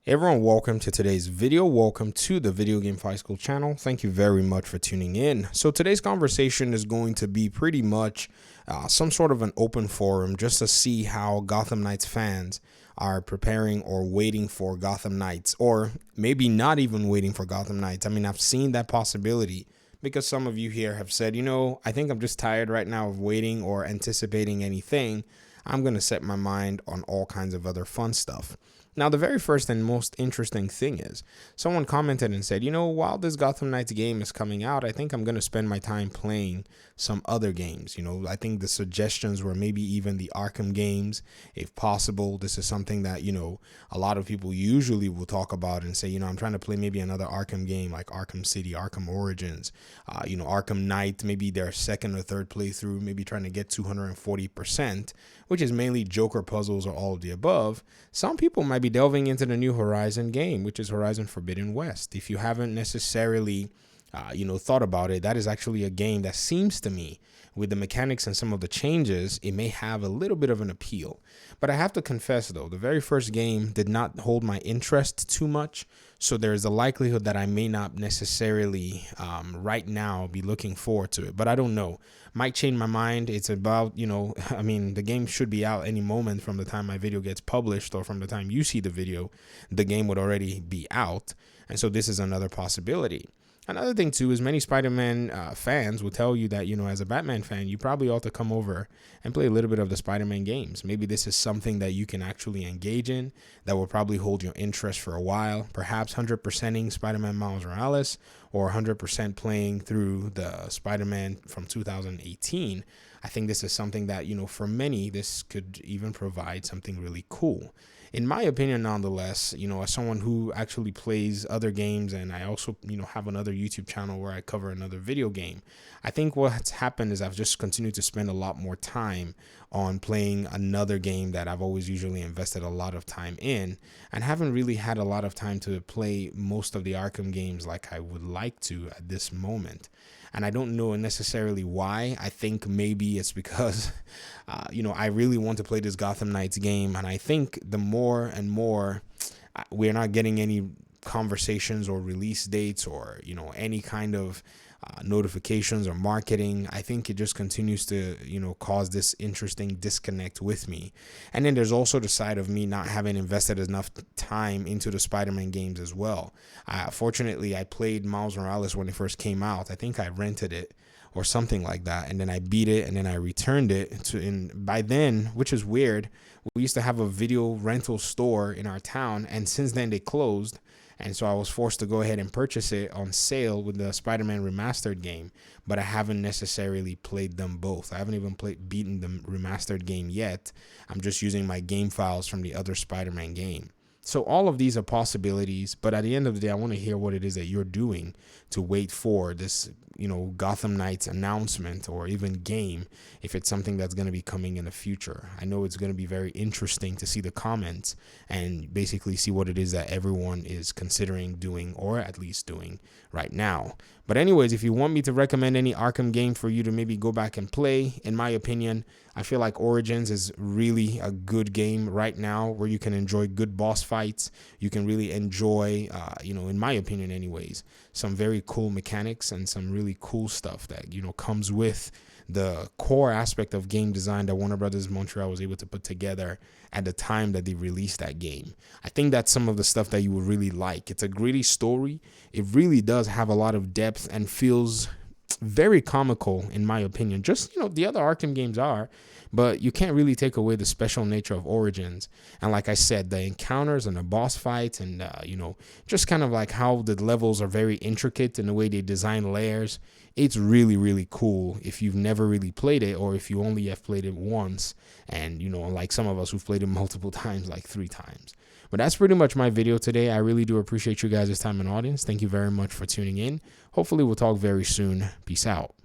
Everyone, welcome to today's video. Welcome to the Video Game Fight School channel. Thank you very much for tuning in. So today's conversation is going to be pretty much some sort of an open forum just to see how Gotham Knights fans are preparing or waiting for Gotham Knights, or maybe not even waiting for Gotham Knights. I mean, I've seen that possibility because some of you here have said, I think I'm just tired right now of waiting or anticipating anything. I'm going to set my mind on all kinds of other fun stuff. Now, the very first and most interesting thing is someone commented and said, while this Gotham Knights game is coming out, I think I'm going to spend my time playing some other games. I think the suggestions were maybe even the Arkham games, if possible. This is something that, a lot of people usually will talk about and say, I'm trying to play maybe another Arkham game like Arkham City, Arkham Origins, Arkham Knight, maybe their second or third playthrough, maybe trying to get 240%, which is mainly Joker puzzles or all of the above. Some people might be delving into the new Horizon game, which is Horizon Forbidden West. If you haven't necessarily thought about it, that is actually a game that seems to me, with the mechanics and some of the changes, it may have a little bit of an appeal. But I have to confess, though, the very first game did not hold my interest too much. So there's a likelihood that I may not necessarily right now be looking forward to it. But I don't know. Might change my mind. It's about, the game should be out any moment from the time my video gets published, or from the time you see the video, the game would already be out. And so this is another possibility. Another thing, too, is many Spider-Man fans will tell you that, as a Batman fan, you probably ought to come over and play a little bit of the Spider-Man games. Maybe this is something that you can actually engage in that will probably hold your interest for a while. Perhaps 100%ing Spider-Man Miles Morales, or 100% playing through the Spider-Man from 2018. I think this is something that, for many, this could even provide something really cool. In my opinion, nonetheless, as someone who actually plays other games, and I also, have another YouTube channel where I cover another video game, I think what's happened is I've just continued to spend a lot more time on playing another game that I've always usually invested a lot of time in, and haven't really had a lot of time to play most of the Arkham games like I would like to at this moment. And I don't know necessarily why. I think maybe it's because, I really want to play this Gotham Knights game. And I think the more and more we're not getting any conversations or release dates or, any kind of notifications or marketing, I think it just continues to, cause this interesting disconnect with me. And then there's also the side of me not having invested enough time into the Spider-Man games as well. Fortunately, I played Miles Morales when it first came out. I think I rented it or something like that, and then I beat it, and then I returned it and by then, which is weird, we used to have a video rental store in our town, and since then they closed. And so I was forced to go ahead and purchase it on sale with the Spider-Man Remastered game, but I haven't necessarily played them both. I haven't even beaten the Remastered game yet. I'm just using my game files from the other Spider-Man game. So all of these are possibilities, but at the end of the day, I want to hear what it is that you're doing to wait for this, Gotham Knights announcement or even game, if it's something that's going to be coming in the future. I know it's going to be very interesting to see the comments and basically see what it is that everyone is considering doing, or at least doing right now. But anyways, if you want me to recommend any Arkham game for you to maybe go back and play, in my opinion, I feel like Origins is really a good game right now where you can enjoy good boss fights. You can really enjoy, in my opinion anyways, some very cool mechanics and some really cool stuff that, comes with the core aspect of game design that Warner Brothers Montreal was able to put together at the time that they released that game. I think that's some of the stuff that you would really like. It's a gritty story. It really does have a lot of depth and feels very comical, in my opinion. Just, the other Arkham games are, but you can't really take away the special nature of Origins. And like I said, the encounters and the boss fights and, just kind of like how the levels are very intricate in the way they design layers. It's really, really cool if you've never really played it, or if you only have played it once. And, like some of us who've played it multiple times, like 3 times. But that's pretty much my video today. I really do appreciate you guys' time and audience. Thank you very much for tuning in. Hopefully we'll talk very soon. Peace out.